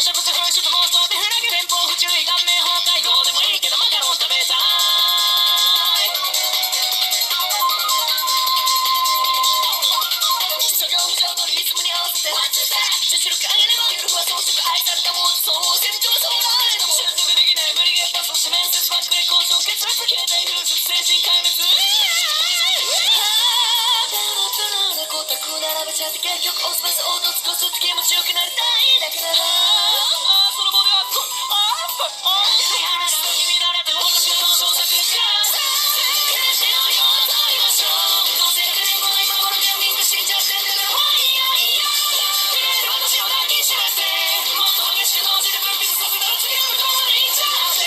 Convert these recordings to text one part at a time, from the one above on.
食粉飾妄想でフラグ前方不注意顔面崩壊どうでもいいけどマカロン食べたい作業無常のリズムに合わせて女子力上げれば夜は装飾愛されたものそう成長そうなれども習得できない無理ゲットそして面接バックで交渉結末携帯風術精神壊滅猫たく並べちゃって結局オスパスオート少しずつ気持ちよくなりたいだけだその場では手離しと君ならでも私が登場作るから返してよりを取りましょうどうせ100年後の今頃にはみんな死んじゃってんだから照れる私を抱きしめてもっと激しく同時で分泌させたら次の向こうまで行っちゃって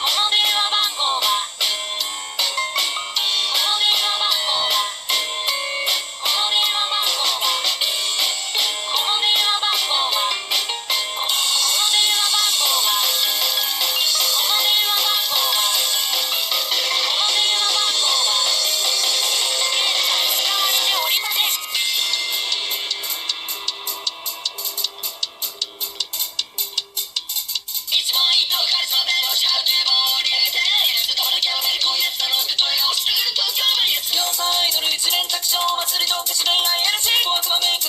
この電話番号は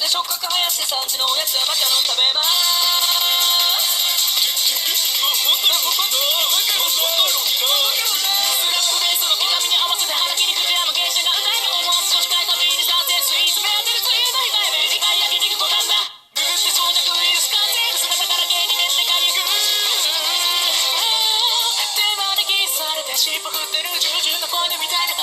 ショック輝かして3時のおやつはマカロン食べます本当だマカロンスラップベースの刻みに合わせて腹切り口やの芸者が歌えば思わず女子会ファミリーで撮影スイーツ目当てるスイート控えめ理解焼き肉ボタンだググって長尺ウイルス感染る姿から芸に熱で解約電話でキスされて尻尾振ってる従順の声でみたいな